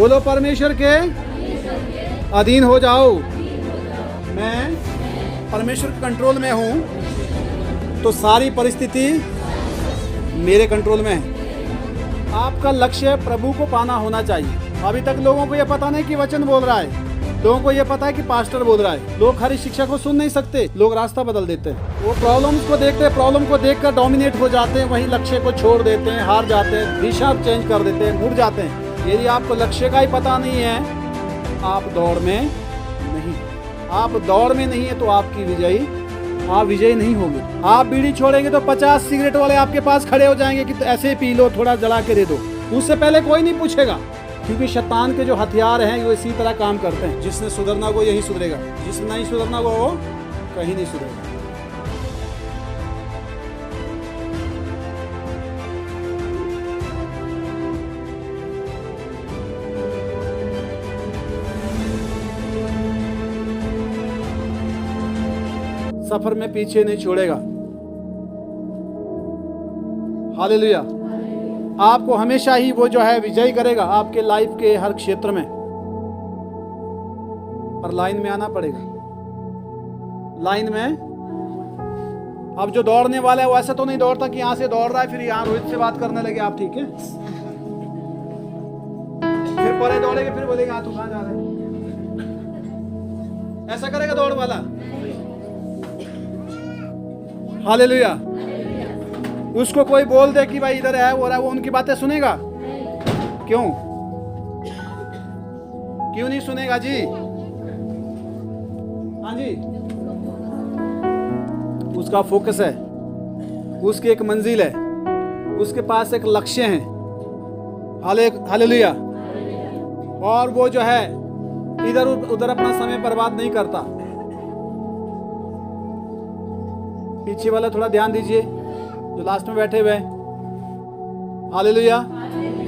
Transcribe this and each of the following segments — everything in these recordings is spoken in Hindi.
बोलो परमेश्वर के अधीन हो जाओ। मैं परमेश्वर के कंट्रोल में हूँ तो सारी परिस्थिति मेरे कंट्रोल में है। आपका लक्ष्य प्रभु को पाना होना चाहिए। अभी तक लोगों को यह पता नहीं कि वचन बोल रहा है, लोगों को यह पता है कि पास्टर बोल रहा है। लोग हरी शिक्षा को सुन नहीं सकते, लोग रास्ता बदल देते हैं। वो प्रॉब्लम्स को देखते हैं, प्रॉब्लम को देखकर डोमिनेट हो जाते हैं, वहीं लक्ष्य को छोड़ देते हैं, हार जाते हैं, दिशा चेंज कर देते हैं, मुड़ जाते हैं। यदि आपको लक्ष्य का ही पता नहीं है, आप दौड़ में नहीं, आप दौड़ में नहीं है तो आपकी विजयी, आप विजयी नहीं होंगे। आप बीड़ी छोड़ेंगे तो 50 सिगरेट वाले आपके पास खड़े हो जाएंगे कि तो ऐसे पी लो, थोड़ा जला के दे दो। उससे पहले कोई नहीं पूछेगा, क्योंकि शैतान के जो हथियार हैं वो इसी तरह काम करते हैं। जिसने सुधरना वो यही सुधरेगा, जिसने नहीं सुधरना वो कहीं नहीं सुधरेगा। सफर में पीछे नहीं छोड़ेगा। हालेलुया। आपको हमेशा ही वो जो है विजयी करेगा आपके लाइफ के हर क्षेत्र में। पर लाइन में आना पड़ेगा। लाइन में अब जो दौड़ने वाला है वो ऐसा तो नहीं दौड़ता कि यहां से दौड़ रहा है फिर यहां रोहित से बात करने लगे आप, ठीक है, फिर परे दौड़ेंगे फिर बोलेगा तू कहां जा रहा है। ऐसा करेगा दौड़ वाला? हालेलुया। उसको कोई बोल दे कि भाई इधर है वो रहा, वो उनकी बातें सुनेगा? क्यों नहीं सुनेगा जी? हाँ जी, उसका फोकस है, उसकी एक मंजिल है, उसके पास एक लक्ष्य है। हालेलुया। और वो जो है इधर उधर अपना समय बर्बाद नहीं करता। पीछे वाला थोड़ा ध्यान दीजिए जो लास्ट में बैठे हुए हैं। हालेलुया।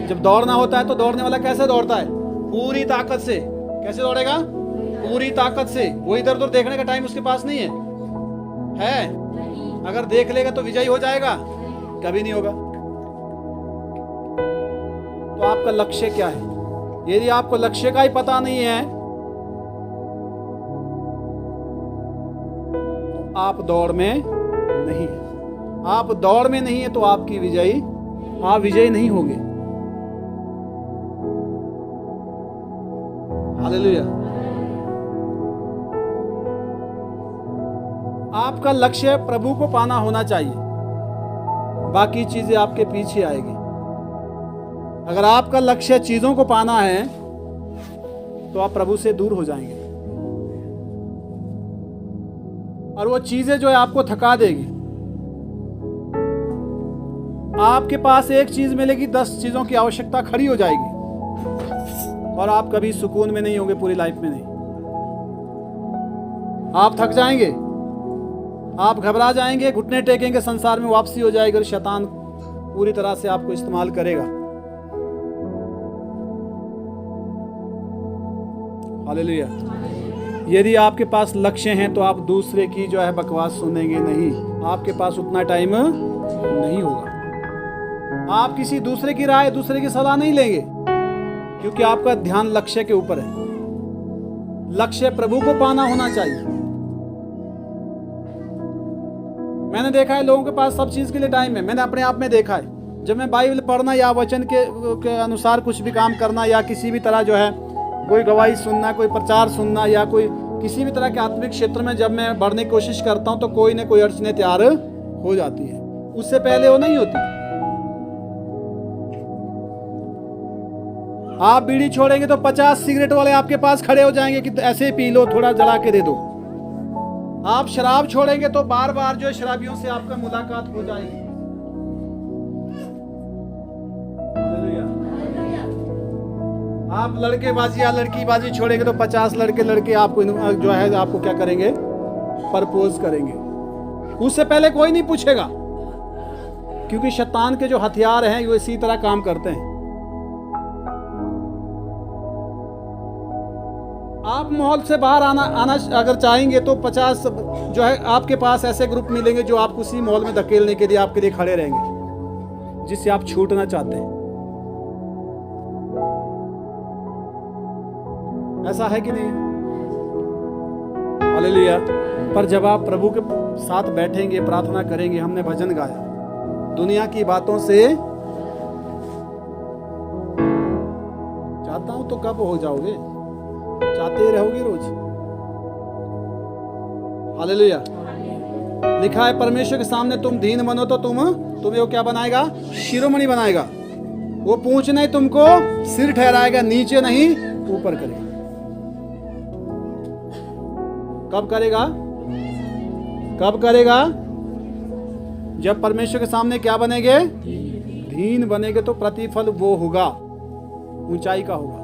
जब दौड़ना होता है तो दौड़ने वाला कैसे दौड़ता है? पूरी ताकत से। कैसे दौड़ेगा? पूरी ताकत से। वो इधर उधर देखने का टाइम उसके पास नहीं है? अगर देख लेगा तो विजयी हो जाएगा? कभी नहीं होगा। तो आपका लक्ष्य क्या है? यदि आपको लक्ष्य का ही पता नहीं है, आप दौड़ में नहीं है। आप दौड़ में नहीं है तो आपकी विजयी, आप विजयी नहीं होंगे। हालेलुया। आपका लक्ष्य प्रभु को पाना होना चाहिए, बाकी चीजें आपके पीछे आएगी। अगर आपका लक्ष्य चीजों को पाना है तो आप प्रभु से दूर हो जाएंगे और वो चीजें जो है आपको थका देगी। आपके पास एक चीज मिलेगी, 10 चीजों की आवश्यकता खड़ी हो जाएगी और आप कभी सुकून में नहीं होंगे, पूरी लाइफ में नहीं। आप थक जाएंगे, आप घबरा जाएंगे, घुटने टेकेंगे, संसार में वापसी हो जाएगी और शैतान पूरी तरह से आपको इस्तेमाल करेगा। हालेलुया। यदि आपके पास लक्ष्य है तो आप दूसरे की जो है बकवास सुनेंगे नहीं। आपके पास उतना टाइम नहीं होगा। आप किसी दूसरे की राय, दूसरे की सलाह नहीं लेंगे, क्योंकि आपका ध्यान लक्ष्य के ऊपर है। लक्ष्य प्रभु को पाना होना चाहिए। मैंने देखा है लोगों के पास सब चीज के लिए टाइम है। मैंने अपने आप में देखा है, जब मैं बाइबल पढ़ना या वचन के अनुसार कुछ भी काम करना या किसी भी तरह जो है कोई गवाही सुनना, कोई प्रचार सुनना या कोई किसी भी तरह के आत्मिक क्षेत्र में जब मैं बढ़ने की कोशिश करता हूं तो कोई ना कोई अड़चनें तैयार हो जाती है। उससे पहले वो नहीं होती। आप बीड़ी छोड़ेंगे तो 50 सिगरेट वाले आपके पास खड़े हो जाएंगे कि तो ऐसे पी लो, थोड़ा जला के दे दो। आप शराब छोड़ेंगे तो बार बार जो शराबियों से आपका मुलाकात हो जाएगी। आप लड़केबाजी या लड़कीबाजी छोड़ेंगे तो 50 लड़के आपको जो है आपको क्या करेंगे? प्रपोज करेंगे। उससे पहले कोई नहीं पूछेगा, क्योंकि शैतान के जो हथियार हैं वो इसी तरह काम करते हैं। आप माहौल से बाहर आना अगर चाहेंगे तो 50 जो है आपके पास ऐसे ग्रुप मिलेंगे जो आपको उसी माहौल में धकेलने के लिए आपके लिए खड़े रहेंगे, जिससे आप छूटना चाहते हैं। ऐसा है कि नहीं? हालेलुया। पर जब आप प्रभु के साथ बैठेंगे, प्रार्थना करेंगे, हमने भजन गाया, दुनिया की बातों से चाहता हूं तो कब हो जाओगे? चाहते ही रहोगे रोज। हालेलुया। लिखा है परमेश्वर के सामने तुम दीन बनो तो तुम्हें वो क्या बनाएगा? शिरोमणि बनाएगा। वो पूंछ नहीं तुमको सिर ठहराएगा, नीचे नहीं ऊपर करेगा। कब करेगा? कब करेगा? जब परमेश्वर के सामने क्या बनेगे? दीन बनेगे तो प्रतिफल वो होगा, ऊंचाई का होगा।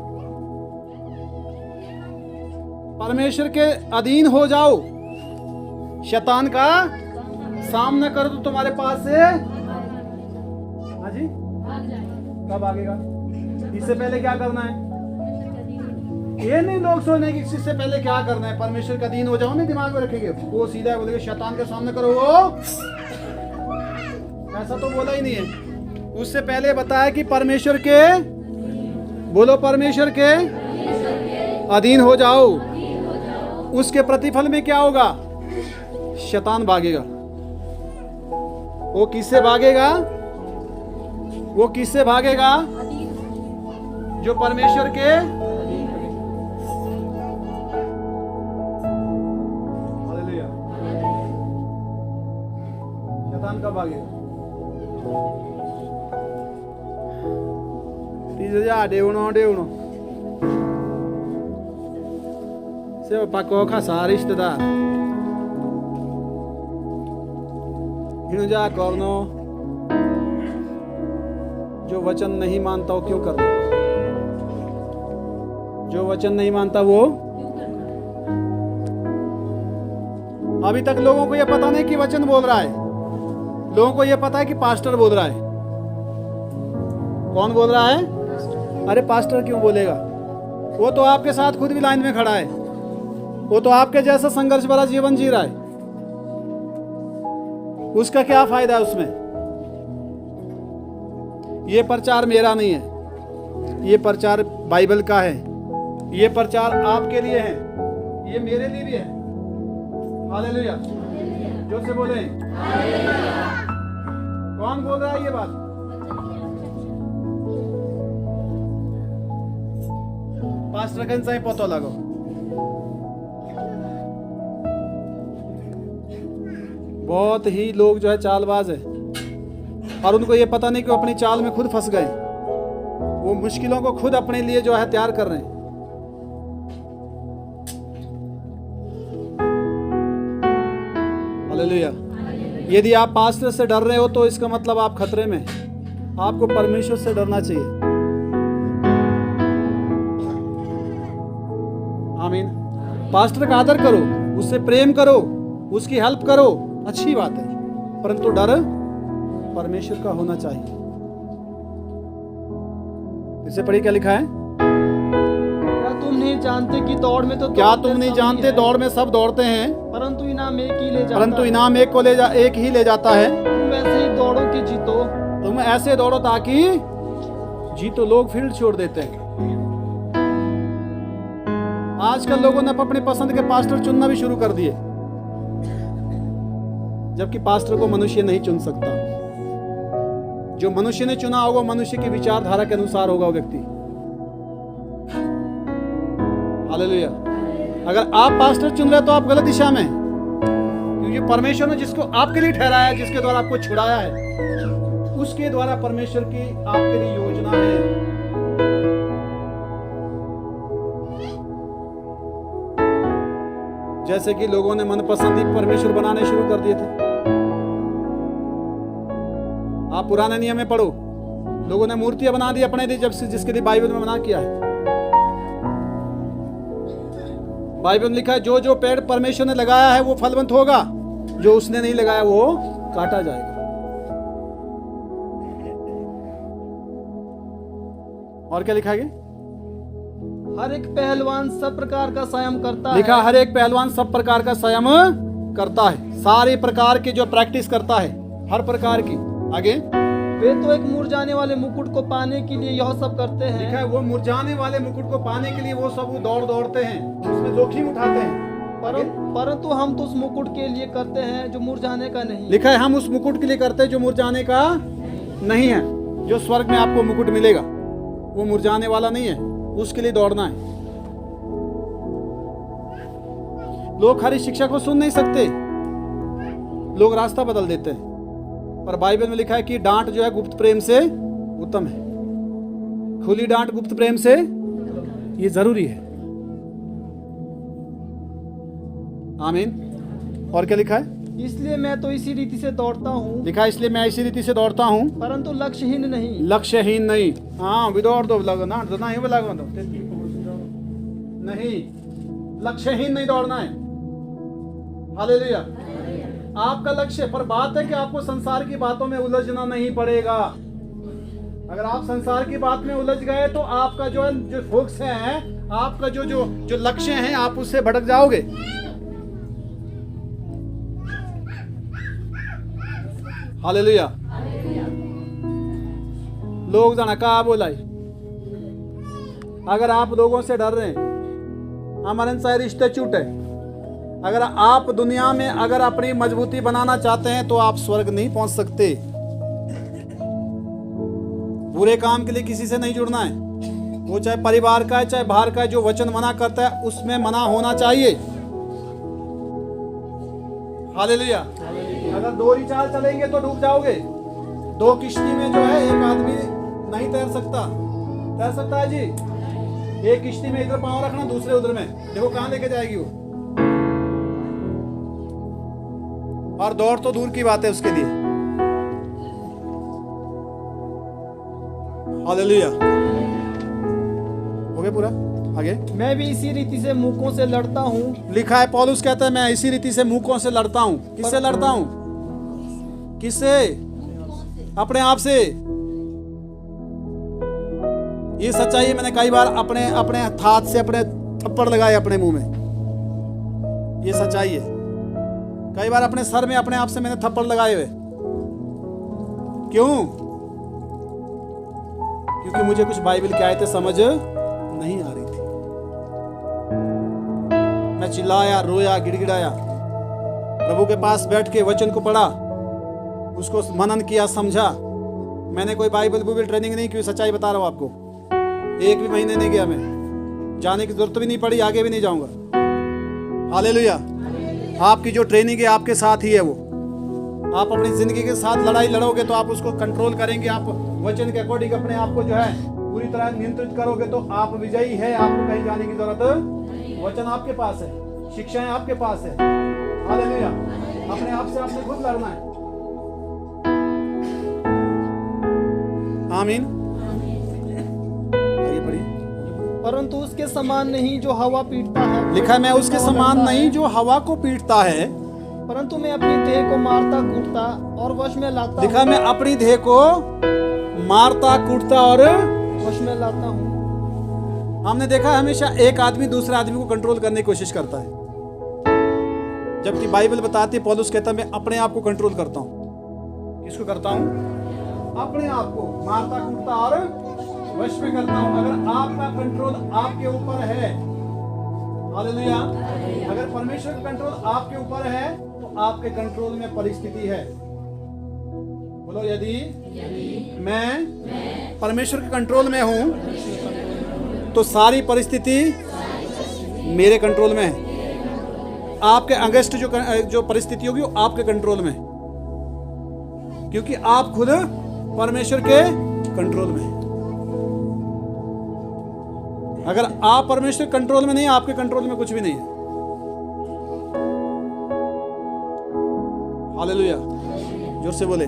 परमेश्वर के अधीन हो जाओ, शैतान का सामना करो तो तुम्हारे पास से हाँ जी कब आगेगा? इससे पहले क्या करना है? ये नहीं लोग सोचने की इससे पहले क्या करना है। परमेश्वर का अधीन हो जाओ, नहीं दिमाग में रखेंगे। वो सीधा बोलेंगे शैतान के सामने करो, वो ऐसा तो बोला ही नहीं है। उससे पहले बताया कि परमेश्वर के, बोलो परमेश्वर के अधीन हो जाओ। उसके प्रतिफल में क्या होगा? शैतान भागेगा। वो किससे भागेगा? वो किससे भागेगा? जो परमेश्वर के हालेलुया। शैतान कब भागेगा? तीसरे जा डेवनो से पाको खासा रिश्तेदार हिणु जा करनो। जो वचन नहीं मानता वो क्यों करना? जो वचन नहीं मानता वो अभी तक लोगों को यह पता नहीं कि वचन बोल रहा है। लोगों को यह पता है कि पास्टर बोल रहा है। कौन बोल रहा है? अरे पास्टर क्यों बोलेगा? वो तो आपके साथ खुद भी लाइन में खड़ा है। वो तो आपके जैसा संघर्ष भरा जीवन जी रहा है। उसका क्या फायदा है उसमें? ये प्रचार मेरा नहीं है, ये प्रचार बाइबल का है। ये प्रचार आपके लिए है, ये मेरे लिए भी है। हालेलुया। जोर से बोले। कौन बोल रहा है ये बात? पास्टर कन से पता लगो। बहुत ही लोग जो है चालबाज है और उनको ये पता नहीं कि वो अपनी चाल में खुद फंस गए। वो मुश्किलों को खुद अपने लिए जो है तैयार कर रहे हैं। हालेलुया। यदि आप पास्टर से डर रहे हो तो इसका मतलब आप खतरे में। आपको परमेश्वर से डरना चाहिए। आमीन। पास्टर का आदर करो, उससे प्रेम करो, उसकी हेल्प करो, अच्छी बात है, परंतु डर परमेश्वर का होना चाहिए। इससे पढ़िए क्या लिखा है? क्या तुम नहीं जानते कि दौड़ में तो क्या तुम नहीं जानते दौड़ में सब दौड़ते हैं, परंतु इनाम एक ही ले जाता परंतु है। इनाम एक ही ले जाता है। तुम ऐसे ही दौड़ो कि जीतो। तुम ऐसे दौड़ो ताकि जीतो। लोग फील्ड छोड़ देते हैं। आजकल लोगों ने अपने पसंद के पास्टर चुनना भी शुरू कर दिए, जबकि पास्टर को मनुष्य नहीं चुन सकता। जो मनुष्य ने चुना होगा मनुष्य की विचारधारा के अनुसार होगा वो व्यक्ति। हालेलुया। अगर आप पास्टर चुन रहे तो आप गलत दिशा में, क्योंकि परमेश्वर ने जिसको आपके लिए ठहराया है, जिसके द्वारा आपको छुड़ाया है, उसके द्वारा परमेश्वर की आपके लिए योजना है। जैसे कि लोगों ने मनपसंदी परमेश्वर बनाने शुरू कर दिए थे। आप पुराने नियम में पढ़ो, लोगों ने मूर्तियां बना दी अपने लिए, जब से जिसके लिए बाइबल में मना किया है। बाइबल में लिखा है जो जो पेड़ परमेश्वर ने लगाया है वो फलवंत होगा, जो उसने नहीं लगाया वो काटा जाएगा। और क्या लिखा है? हर एक पहलवान सब प्रकार का संयम करता है। लिखा हर एक पहलवान सब प्रकार का संयम करता है। सारे प्रकार की जो प्रैक्टिस करता है, हर प्रकार की। आगे वे तो एक मुरझाने वाले मुकुट को पाने के लिए यह सब करते लिखा हैं, है वो मुरझाने वाले मुकुट को पाने के लिए वो सब दौड़ते हैं, उसमें जोखिम उठाते हैं। परंतु हम तो उस मुकुट के लिए करते हैं जो मुरझाने का नहीं। लिखा है हम उस मुकुट के लिए करते हैं जो मुरझाने का नहीं है। जो स्वर्ग में आपको मुकुट मिलेगा वो मुरझाने वाला नहीं है, उसके लिए दौड़ना है। लोग हरी शिक्षा को सुन नहीं सकते, लोग रास्ता बदल देते हैं। पर बाइबल में लिखा है कि डांट जो है गुप्त प्रेम से उत्तम है। खुली डांट गुप्त प्रेम से ये जरूरी है। आमीन। और क्या लिखा है? इसलिए मैं तो इसी रीति से दौड़ता हूँ, लिखा है इसलिए मैं इसी रीति से दौड़ता हूँ, परंतु लक्ष्यहीन नहीं। लक्ष्यहीन नहीं। हाँ विदौड़ दो लगना नहीं लगा दो नहीं, लक्ष्यहीन नहीं दौड़ना है। हालेलुया। आपका लक्ष्य, पर बात है कि आपको संसार की बातों में उलझना नहीं पड़ेगा। अगर आप संसार की बात में उलझ गए तो आपका जो फोकस है, आपका जो लक्ष्य है, आप उससे भटक जाओगे। हालेलुया। लोग जाना कहा बोलाई, अगर आप लोगों से डर रहे हैं, हमारे सारे रिश्ते छूटे। अगर आप दुनिया में अगर अपनी मजबूती बनाना चाहते हैं तो आप स्वर्ग नहीं पहुंच सकते। बुरे काम के लिए किसी से नहीं जुड़ना है, वो चाहे परिवार का है चाहे बाहर का है। जो वचन मना करता है उसमें मना होना चाहिए। हालेलुया। अगर दो ही चाल चलेंगे तो डूब जाओगे। दो किश्ती में जो है एक आदमी नहीं तैर सकता। तैर सकता है जी? एक किश्ती में इधर पांव रखना, दूसरे उधर में, देखो कहां लेके जाएगी वो। और दौड़ तो दूर की बात है उसके लिए। हालेलुया। हो गया पूरा? आगे मैं भी इसी रीति से मूकों से लड़ता हूँ। लिखा है, पौलुस कहता है मैं इसी रीति से मूकों से लड़ता हूँ। किससे लड़ता हूँ? किससे? अपने आप से। ये सच्चाई मैंने कई बार अपने हाथ से अपने थप्पड़ लगाए अपने मुंह में। ये सच्चाई है। कई बार अपने सर में अपने आप से मैंने थप्पड़ लगाए हुए। क्यों? क्योंकि मुझे कुछ बाइबल की आयतें समझ नहीं आ रही थी। मैं चिल्लाया, रोया, गिड़गिड़ाया। प्रभु के पास बैठ के वचन को पढ़ा, उसको मनन किया, समझा। मैंने कोई बाइबल ट्रेनिंग नहीं की, सच्चाई बता रहा हूं आपको। एक भी महीने नहीं गया मैं, जाने की जरूरत भी नहीं पड़ी, आगे भी नहीं जाऊंगा। हालेलुया। आपकी जो ट्रेनिंग है आपके साथ ही है। वो आप अपनी जिंदगी के साथ लड़ाई लड़ोगे तो आप उसको कंट्रोल करेंगे। आप वचन के अकॉर्डिंग अपने आप को जो है पूरी तरह नियंत्रित करोगे तो आप विजयी है। आपको कहीं जाने की जरूरत, वचन आपके पास है, शिक्षाएं आपके पास है। हालेलुया। अपने आप से आपने खुद लड़ना है। आमीन। आगे बढ़िए। परंतु उसके समान नहीं जो हवा पीटता है। लिखा है मैं उसके समान नहीं जो हवा को पीटता है, परंतु मैं अपनी देह को मारता कूटता और वश में लाता। लिखा मैं अपनी देह को मारता कूटता और वश में लाता हूँ। हमने देखा हमेशा एक आदमी दूसरे आदमी को कंट्रोल करने की कोशिश करता है, जबकि बाइबल बताती है, पौलुस कहता है मैं अपने आप को कंट्रोल करता हूँ। किसको करता हूँ? अपने आप को मारता कूटता और वश में करता हूँ। अगर आपका कंट्रोल आपके ऊपर है, हालेलुया, अगर परमेश्वर का कंट्रोल आपके ऊपर है तो आपके कंट्रोल में परिस्थिति है। बोलो यदि मैं परमेश्वर के कंट्रोल में हूं तो सारी परिस्थिति मेरे कंट्रोल में है। आपके अगेंस्ट जो परिस्थिति होगी वो आपके कंट्रोल में है, क्योंकि आप खुद परमेश्वर के कंट्रोल में हैं। अगर आप परमेश्वर कंट्रोल में नहीं, आपके कंट्रोल में कुछ भी नहीं है। हालेलुया। जोर से बोले।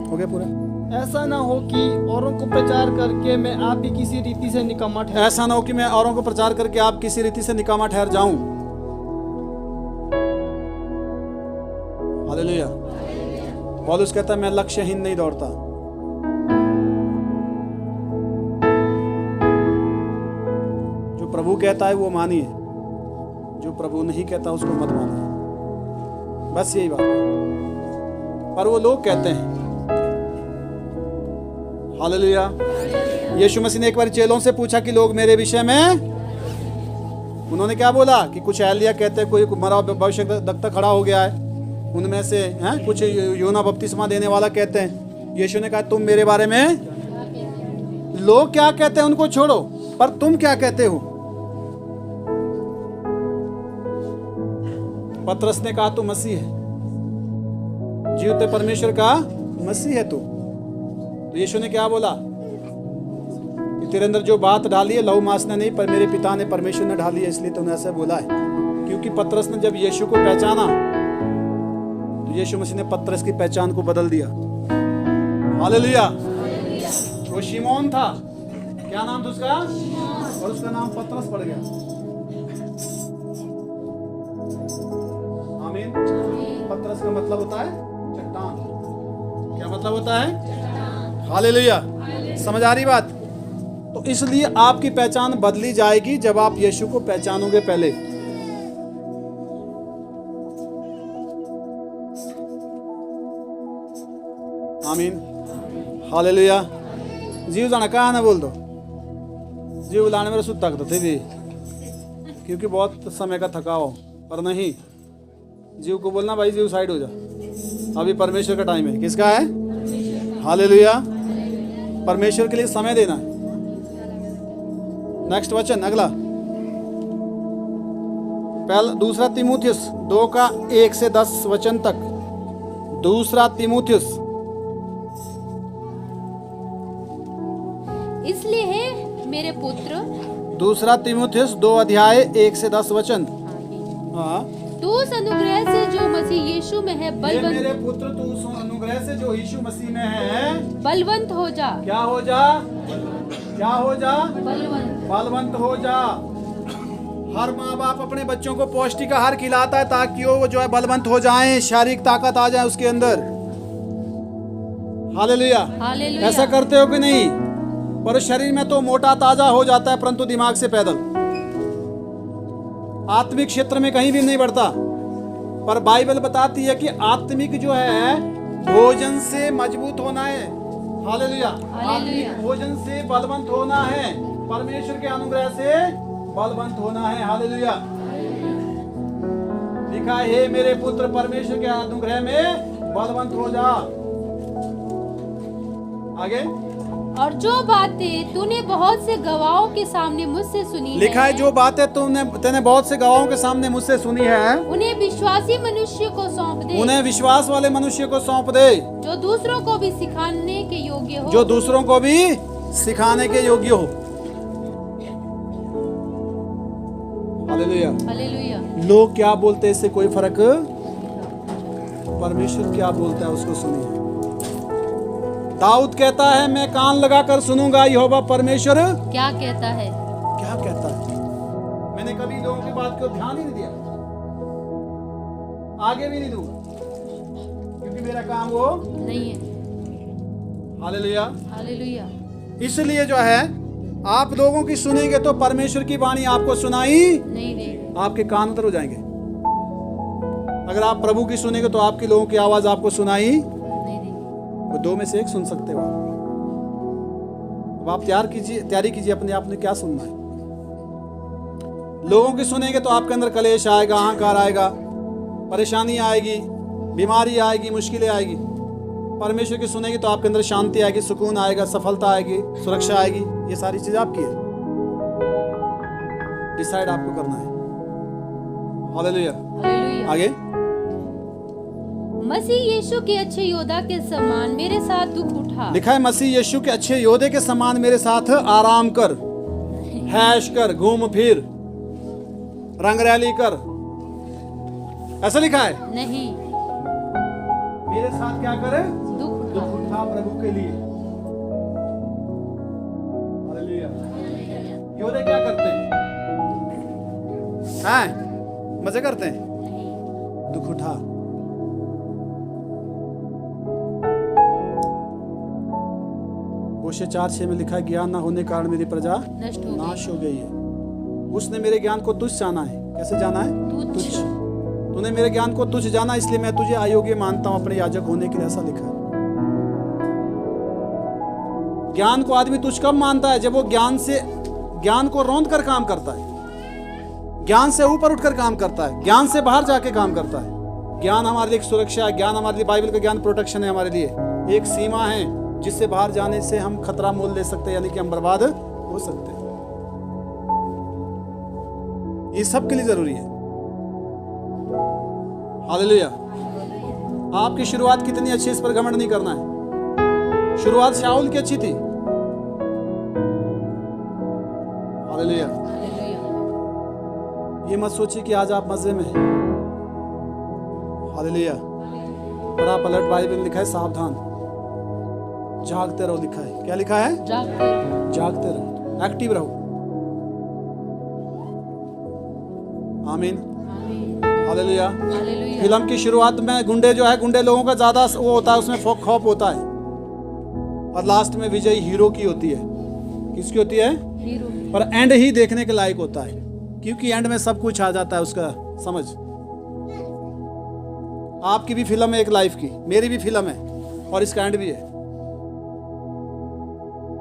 हो गया पूरा? ऐसा ना हो कि औरों को प्रचार करके मैं आप ही किसी रीति से निकम्मा ठहर। ऐसा ना हो कि मैं औरों को प्रचार करके आप किसी रीति से निकामा ठहर जाऊं। हालेलुया। पौलुस कहता है मैं लक्ष्यहीन नहीं दौड़ता। जो प्रभु कहता है वो मानिए, जो प्रभु नहीं कहता उसको मत मानिए। बस यही बात है। पर वो लोग कहते हैं। हालेलुया। यीशु मसीह ने एक बार चेलों से पूछा कि लोग मेरे विषय में, उन्होंने क्या बोला कि कुछ एलिया कहते हैं, कोई मरा भविष्यद्वक्ता खड़ा हो गया है उनमें से, हैं कुछ यूहन्ना बपतिस्मा देने वाला कहते हैं। यीशु ने कहा तुम मेरे बारे में, लोग क्या कहते हैं उनको छोड़ो, पर तुम क्या कहते हो? पतरस ने कहा तू मसीह है, जीवते परमेश्वर का मसीह है तू। तो यीशु ने क्या बोला कि तेरे अंदर जो बात डाली है लहू मांस ने नहीं, पर मेरे पिता ने, परमेश्वर ने डाली है, इसलिए तूने ऐसा बोला है। क्योंकि पतरस ने जब यीशु को पहचाना तो यीशु मसीह ने पतरस की पहचान को बदल दिया। हालेलुया। वो शिमोन था, क्या नाम था उसका, और उसका नाम पतरस पड़ गया। आमीन। पतरस का मतलब होता है चट्टान। क्या मतलब होता है? हालेलुया। समझ आ रही बात? तो इसलिए आपकी पहचान बदली जाएगी जब आप यीशु को पहचानोगे पहले। आमीन। हालेलुया। जीव जाना कहा ना बोल दो, जीव लाने मेरे सुध तक तो थे भी, क्योंकि बहुत समय का थकाओ, पर नहीं, जीव को बोलना भाई जीव साइड हो जा, अभी परमेश्वर का टाइम है। किसका है? हालेलुया। परमेश्वर के लिए समय देना है। नेक्स्ट वचन अगला, पहला दूसरा तीमुथियुस 2 का 1 से 10 वचन तक। दूसरा तीमुथियुस, इसलिए है मेरे पुत्र, दूसरा तीमुथियुस 2 अध्याय 1 से 10 वचन। हाँ, तू उस अनुग्रह से जो मसीह यीशु में है ये बलवंत, मेरे पुत्र तू उस अनुग्रह से जो यीशु मसीह में है बलवंत हो जा। क्या हो जा? क्या हो जा? बलवंत। बलवंत हो जा। हर माँ बाप अपने बच्चों को पौष्टिक आहार खिलाता है ताकि वो जो है बलवंत हो जाएं, शारीरिक ताकत आ जाए उसके अंदर। हालेलुया। हालेलुया। ऐसा करते हो कि नहीं? पर शरीर में तो मोटा ताजा हो जाता है, परंतु दिमाग से पैदल, आत्मिक क्षेत्र में कहीं भी नहीं बढ़ता। पर बाइबल बताती है कि आत्मिक जो है भोजन से मजबूत होना है। हालेलुया। आत्मिक भोजन से बलवंत होना है, परमेश्वर के अनुग्रह से बलवंत होना है। हालेलुया। लिखा है हे मेरे पुत्र परमेश्वर के अनुग्रह में बलवंत हो जा। आगे और जो बातें तूने बहुत से गवाहों के सामने मुझसे सुनी लिखा है जो बातें तूने बहुत से गवाहों के सामने मुझसे सुनी है, उन्हें विश्वासी मनुष्य को सौंप दे, उन्हें विश्वास वाले मनुष्य को सौंप दे, जो दूसरों को भी सिखाने के योग्य हो, जो दूसरों को भी सिखाने के योग्य हो। हालेलुया। हालेलुया। लोग क्या बोलते हैं इससे कोई फर्क, परमेश्वर क्या बोलता है उसको सुनिए। दाऊद कहता है मैं कान लगाकर सुनूंगा यहोवा परमेश्वर क्या कहता है। क्या कहता है। मैंने कभी लोगों की बात को ध्यान ही नहीं दिया, आगे भी नहीं दूंगा, क्योंकि मेरा काम वो नहीं है। हालेलुया। हालेलुया। इसलिए जो है आप लोगों की सुनेंगे तो परमेश्वर की वाणी आपको सुनाई नहीं देगी, आपके कान उतर हो जाएंगे। अगर आप प्रभु की सुनेंगे तो आपकी लोगों की आवाज आपको सुनाई नहीं देगी। वो 2 में से 1 सुन सकते हो आप। अब आप तैयारी कीजिए अपने आप ने क्या सुनना है। लोगों की सुनेंगे तो आपके अंदर कलेश आएगा, अहंकार आएगा, परेशानी आएगी, बीमारी आएगी, मुश्किलें आएगी। परमेश्वर की सुनेंगे तो आपके अंदर शांति आएगी, सुकून आएगा, सफलता आएगी, सुरक्षा आएगी। ये सारी चीज आपकी है, डिसाइड आपको करना है। हालेलुया। हालेलुया। आगे मसीह यीशु के अच्छे योद्धा के समान मेरे साथ दुख उठा। लिखा है मसीह यीशु के अच्छे योद्धे के समान मेरे साथ आराम कर, हैश कर, घूम फिर, रंग रैली कर। ऐसा लिखा है नहीं, मेरे साथ क्या करे, दुख दुख उठा। उठा प्रभु के लिए। हालेलुया। योद्धे क्या करते हैं? मजे करते हैं, दुख उठा। होशे 4:6 में लिखा है ज्ञान ना होने के कारण मेरी प्रजा नष्ट हो नाश हो गई है। उसने मेरे ज्ञान को तुच्छ जाना है। कैसे जाना है? तुच्छ। तूने मेरे ज्ञान को तुझ जाना, इसलिए मैं तुझे अयोग्य मानता हूं अपने याजक होने के लिए, ऐसा लिखा है। ज्ञान को आदमी तुझ कब मानता है? जब वो ज्ञान को रौंद कर काम करता है, ज्ञान से ऊपर उठकर काम करता है, ज्ञान से बाहर जाके काम करता है। ज्ञान हमारे लिए एक सुरक्षा है, ज्ञान हमारे लिए, बाइबल का ज्ञान प्रोटेक्शन है हमारे लिए, एक सीमा है जिससे बाहर जाने से हम खतरा मोल ले सकते हैं, यानी कि हम बर्बाद हो सकते हैं। ये सब के लिए जरूरी है। हालेलुया। आपकी शुरुआत कितनी अच्छी, इस पर घमंड नहीं करना है। शुरुआत शाऊल की अच्छी थी। हालेलुया। ये मत सोचिए कि आज आप मजे में हैं। हालेलुया। बड़ा पलट बाइबल में लिखा है सावधान, जागते रहो, लिखा है। क्या लिखा है? जागते रहो, एक्टिव रहो। आमीन। हालेलुया। फिल्म की शुरुआत में गुंडे जो है, गुंडे लोगों का ज्यादा वो होता है, उसमें खौफ होता है, और लास्ट में विजय हीरो की होती है। किसकी होती है? हीरो। पर एंड ही देखने के लायक होता है, क्योंकि एंड में सब कुछ आ जाता है उसका समझ। आपकी भी फिल्म है एक लाइफ की, मेरी भी फिल्म है, और इसका एंड भी है।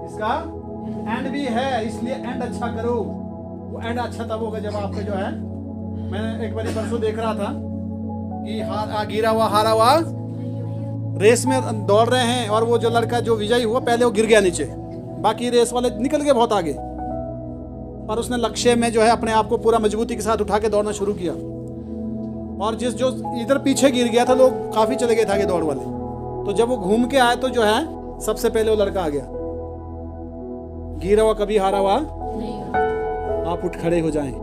इसका एंड भी है, इसलिए एंड अच्छा करो। वो एंड अच्छा तब होगा जब आपका जो है, मैंने एक बार परसों देख रहा था कि गिरा हुआ हारा हुआ रेस में दौड़ रहे हैं, और वो जो लड़का जो विजयी हुआ पहले वो गिर गया नीचे, बाकी रेस वाले निकल गए बहुत आगे, पर उसने लक्ष्य में जो है अपने आप को पूरा मजबूती के साथ उठा के दौड़ना शुरू किया। और जो इधर पीछे गिर गया था, लोग काफी चले गए थे आगे दौड़ वाले, तो जब वो घूम के आए तो जो है सबसे पहले वो लड़का आ गया। गिरा हुआ कभी हारा हुआ नहीं। आप उठ खड़े हो जाएं,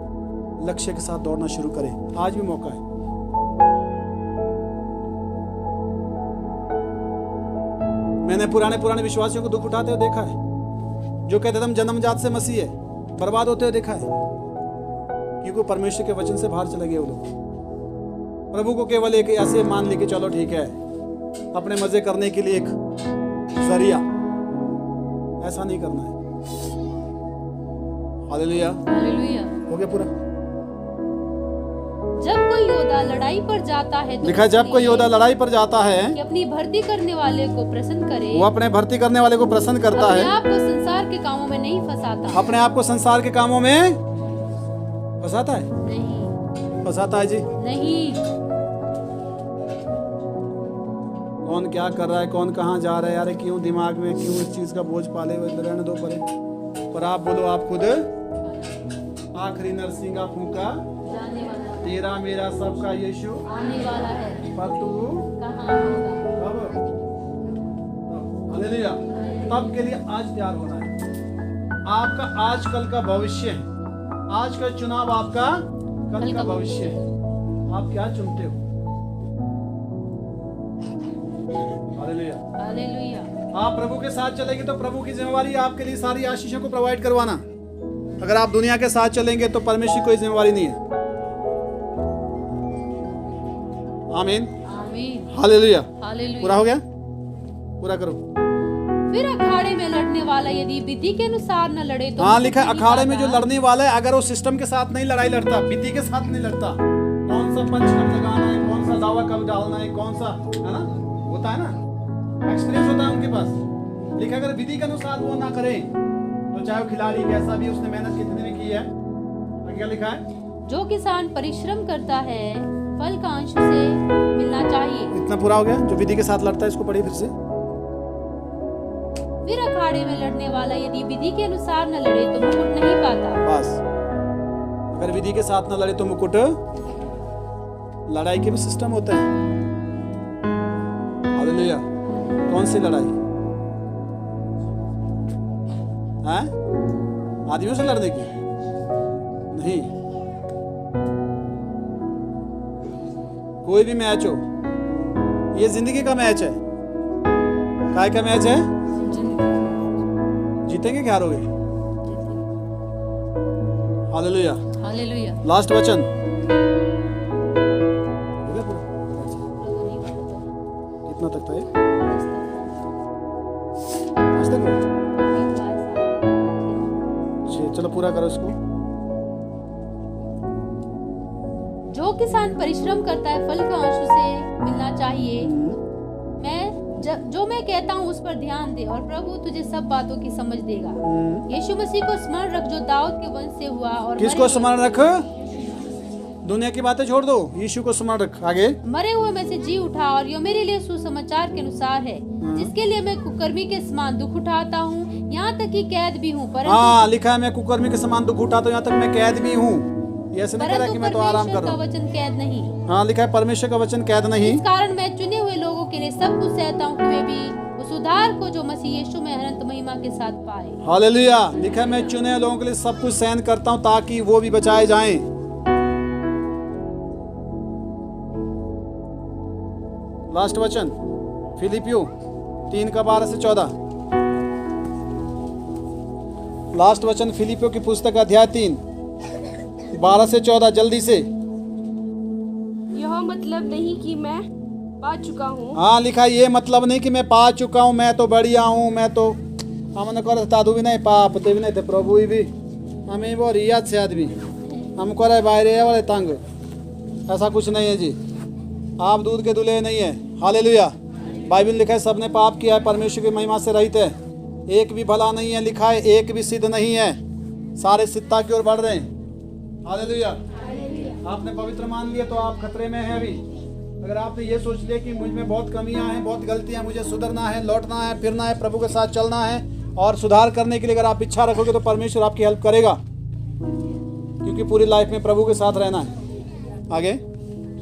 लक्ष्य के साथ दौड़ना शुरू करें, आज भी मौका है। मैंने पुराने विश्वासियों को दुख उठाते हुए देखा है, जो कहते थे हम जन्मजात से मसीह है, बर्बाद होते हुए देखा है, क्योंकि परमेश्वर के वचन से बाहर चले गए वो लोग। प्रभु को केवल एक ऐसे मान लेके चलो ठीक है, अपने मजे करने के लिए एक जरिया, ऐसा नहीं करना है। हालेलुया। हालेलुया। हो गया पूरा। जब कोई योद्धा लड़ाई पर जाता है तो लिखा है, जब कोई योद्धा लड़ाई पर जाता है कि अपनी भर्ती करने वाले को प्रसन्न करे, वो अपने भर्ती करने वाले को प्रसन्न करता है, अपने आप को संसार के कामों में नहीं फंसाता। अपने आप को संसार के कामों में फंसाता है? नहीं फंसाता है जी नहीं। कौन क्या कर रहा है, कौन कहाँ जा रहा है, यार क्यों दिमाग में क्यों इस चीज का बोझ पाले हुए, रहने दो परे। पर आप बोलो, आप खुद आखिरी नरसिंगा फूका जाने वाला, तेरा मेरा सबका यीशु आने वाला है, पर तू कहाँ होगा? तब हालेलुया। तब के लिए आज तैयार होना है। आपका आज कल का भविष्य है, आज का चुनाव आपका कल का भविष्य है। आप क्या चुनते हो? हालेलुया। हालेलुया। आप प्रभु के साथ चलेंगे तो प्रभु की जिम्मेवारी आपके लिए सारी आशीषों को प्रोवाइड करवाना। अगर आप दुनिया के साथ चलेंगे तो परमेश्वर की कोई जिम्मेवारी नहीं है। आमीन। आमीन। हालेलुया। हालेलुया। पूरा हो गया? पूरा करो। फिर अखाड़े में लड़ने वाला यदि विधि के अनुसार न लड़े तो हाँ, लिखा है अखाड़े में जो लड़ने वाला है, अगर वो सिस्टम के साथ नहीं लड़ाई लड़ता, विधि के साथ नहीं लड़ता, कौन सा पंच कब लगाना है, कौन सा दावा कब डालना है, कौन सा, है ना, होता है ना, एक्सपीरियंस होता है उनके पास। लिखा अगर विधि के अनुसार वो ना करे तो चाहे वो खिलाड़ी कैसा भी, उसने मेहनत कितनी भी की है, क्या लिखा है? जो किसान परिश्रम करता है फल का अंश से मिलना चाहिए। इतना पूरा हो गया। जो विधि के साथ लड़ता है, इसको पढ़िए फिर से। फिर अखाड़े में लड़ने वाला यदि विधि के अनुसार न लड़े तो मुकुट नहीं पाता। बस, अगर विधि के साथ न लड़े तो मुकुट, लड़ाई के भी सिस्टम होते हैं। हालेलुया। कौन सी लड़ाई है? आदमियों से लड़ने की नहीं, कोई भी मैच हो, ये जिंदगी का मैच है। काय का मैच है? जीतेंगे क्या हारोगे? हालेलुया। हालेलुया। लास्ट वचन हो गया पूरा? कितना तक था ये? आज तक हो? चलो पूरा करो इसको। जो किसान परिश्रम करता है फल के अंश से मिलना चाहिए। जो मैं कहता हूँ उस पर ध्यान दे और प्रभु तुझे सब बातों की समझ देगा। यीशु मसीह को स्मरण रख जो दाऊद के वंश से हुआ और किसको स्मरण रख? दुनिया की बातें छोड़ दो, यीशु को स्मरण रख। आगे, मरे हुए में से जी उठा और ये मेरे लिए सुसमाचार के अनुसार है, जिसके लिए मैं कुकर्मी के समान दुख उठाता हूँ, यहाँ तक कि कैद भी हूँ। हाँ, लिखा है मैं कुकर्मी के समान दुख उठाता हूँ, यहाँ तक मैं कैद भी हूँ। ये ऐसे नहीं कह रहा कि मैं तो आराम कर रहा हूँ। वचन कैद नहीं। हाँ, लिखा है परमेश्वर का वचन कैद नहीं। इस कारण मैं चुने हुए लोगों के लिए सब कुछ सहता हूँ कि वे भी उस उद्धार को जो मसीह यीशु में अनंत महिमा के साथ पाए। हालेलुया। लिखा है मैं चुने लोगों के लिए सब कुछ सहन करता हूँ ताकि वो भी बचाए जाएं। लास्ट वचन फिलिपियो 3:12-14। लास्ट वचन फिलिपियो की पुस्तक अध्याय 3:12-14, जल्दी से। यह मतलब नहीं कि मैं पा चुका हूँ। हाँ, लिखा ये मतलब नहीं कि मैं पा चुका हूँ, मैं तो बढ़िया हूँ, मैं तो हमने कर दादू भी नहीं पाप ते भी नहीं थे प्रभु भी हमें वो रियाद से आदमी हमको रहे बाहर वाले तंग। ऐसा कुछ नहीं है जी, आप दूध के दुल्हे नहीं है। हालेलुया। बाइबल लिखा है सबने पाप किया है, परमेश्वर की महिमा से रहित है, एक भी भला नहीं है। लिखा है एक भी सिद्ध नहीं है, सारे सिद्धता की ओर बढ़ रहे हैं। हालेलुया। आपने पवित्र मान लिया तो आप खतरे में हैं अभी। अगर आपने ये सोच लिया कि मुझ में बहुत कमियां हैं, बहुत गलतियां, मुझे सुधरना है, लौटना है, फिरना है, प्रभु के साथ चलना है और सुधार करने के लिए अगर आप इच्छा रखोगे तो परमेश्वर आपकी हेल्प करेगा, क्योंकि पूरी लाइफ में प्रभु के साथ रहना है। आगे,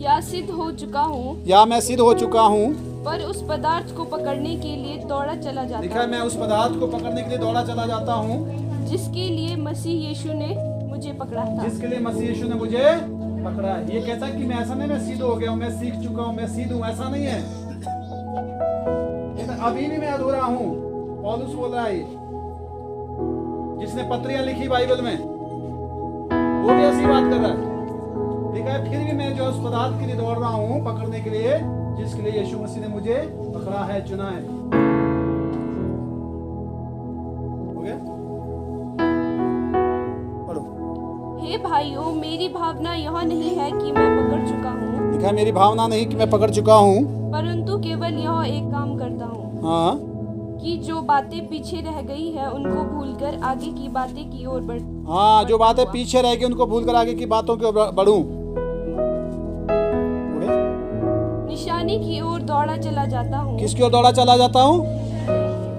या सिद्ध हो चुका हूँ, या मैं सिद्ध हो चुका हूँ, पर उस पदार्थ को पकड़ने के लिए दौड़ा चला जाता लिखा है मैं उस पदार्थ को पकड़ने के लिए दौड़ा चला जाता हूँ जिसके लिए मसीह यीशु ने मुझे पकड़ा था। जिसके लिए मसीह यीशु ने मुझे पकड़ा है। ये कहता है कि मैं ऐसा नहीं मैं सिद्ध हो गया हूँ, मैं सीख चुका हूँ, मैं सिद्ध हूँ, ऐसा नहीं है। अभी भी मैं अधूरा हूँ। पौलुस बोल रहा है, जिसने पत्रियां लिखी बाइबल में, वो भी ऐसी बात कर रहा है। लिखा है फिर भी मैं जो उस पदार्थ के लिए दौड़ रहा हूँ पकड़ने के लिए, जिसके लिए यीशु मसीह ने मुझे पकड़ा है, चुना है। हो गया? पढ़ो। हे भाइयों, मेरी भावना यह नहीं है कि मैं पकड़ चुका हूँ, लिखा है मेरी भावना नहीं कि मैं पकड़ चुका हूँ, परंतु केवल यह एक काम करता हूँ हाँ, कि जो बातें पीछे रह गई है उनको भूलकर आगे की बातें की ओर बढ़। हाँ, जो बातें पीछे रह गई उनको भूलकर आगे की बातों की ओर बढ़ूं। निशाने की ओर दौड़ा चला जाता हूँ। किसकी ओर दौड़ा चला जाता हूँ?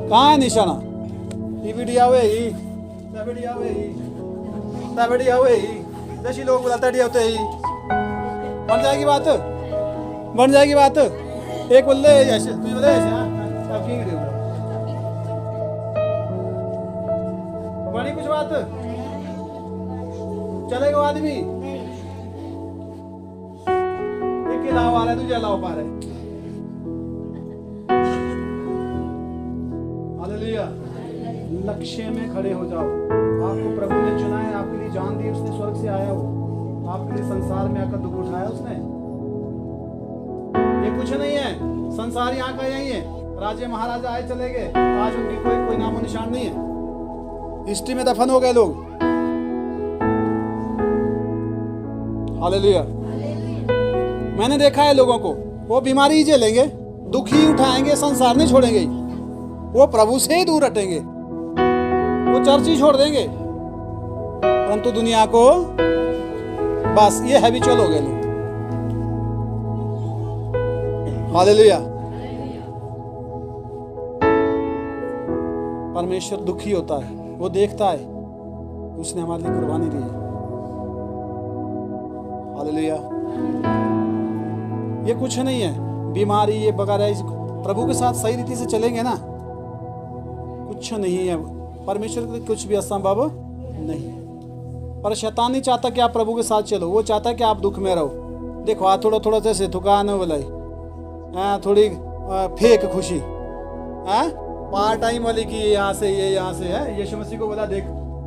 कहाँ है निशाना? टीवीडिया हुए ही, तबड़िया हुए ही, तबड़िया हुए ही, जैसी लोग बोला तड़िया होते ही। बन जाएगी बात, बन जाएगी बात। एक बोले ऐसे, तू बोले ऐसे, हाँ, अब की वीडियो बड़ी कुछ बात चलेगा आदमी एक ही लाभ आ रहा है, तुझे लाभ पा रहे। हालेलुया। लक्ष्य में खड़े हो जाओ। आपको प्रभु ने चुना है, आपके लिए जान दी, उसने स्वर्ग से आया हो, आपके लिए संसार में आकर दुख उठाया उसने। ये कुछ नहीं है, संसार यहाँ का यही है। राजे महाराजा आए चले गए, आज उनकी कोई नामो निशान नहीं है। हिस्ट्री में दफन हो गए लोग। हालेलुया। मैंने देखा है लोगों को, वो बीमारी ही झेलेंगे, दुख ही उठाएंगे, संसार नहीं छोड़ेंगे, वो प्रभु से ही दूर हटेंगे, वो चर्च ही छोड़ देंगे, परंतु दुनिया को बस ये हैबिचुअल हो गए लोग। हालेलुया। परमेश्वर दुखी होता है, वो देखता है उसने हमारे लिए कुर्बानी दी है। हालेलुया। ये कुछ नहीं है, बीमारी ये वगैरह, प्रभु के साथ सही रीति से चलेंगे ना, कुछ नहीं है। परमेश्वर के लिए कुछ भी असंभव नहीं। पर शैतान नहीं चाहता कि आप प्रभु के साथ चलो, वो चाहता है कि आप दुख में रहो। देखो आज थोड़ा थोड़ा जैसे थकान बोलाई, थोड़ी फेक खुशी, पार्ट टाइम वाली की यहाँ से ये यहाँ से है। यीशु मसीह को बोला देख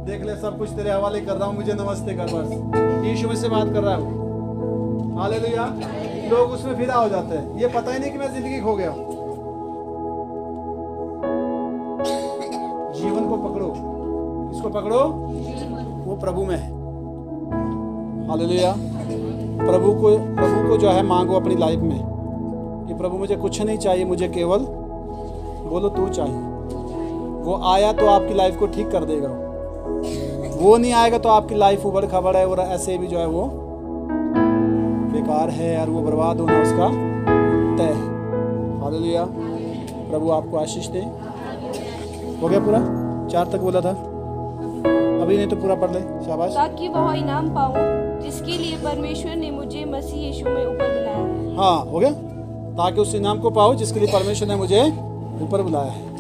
देख ले, सब कुछ तेरे हवाले कर रहा हूँ, मुझे नमस्ते कर बस। यीशु मसीह से बात कर रहा है। हालेलुया। लोग उसमें फिदा हो जाते हैं, ये पता ही नहीं कि मैं जिंदगी खो गया। जीवन को पकड़ो। किसको पकड़ो? वो प्रभु में है। हालेलुया। प्रभु को जो है मांगो अपनी लाइफ में कि प्रभु मुझे कुछ नहीं चाहिए, मुझे केवल बोलो तू चाहिए। वो आया तो आपकी लाइफ को ठीक कर देगा, वो नहीं आएगा तो आपकी लाइफ उबड़ खबड़ है और ऐसे भी जो है वो बेकार है और वो बर्बाद होना उसका तय है। हालेलुया। प्रभु आपको आशीष दे। हो गया पूरा? 4 तक बोला था, अभी नहीं तो पूरा पढ़ ले। शाबाश। ताकि वह इनाम पाऊं जिसके लिए परमेश्वर ने मुझे मसीह यीशु में ऊपर बुलाया है। हाँ, हो गया। ताकि उस इनाम को पाओ जिसके लिए परमेश्वर ने मुझे ऊपर बुलाया है।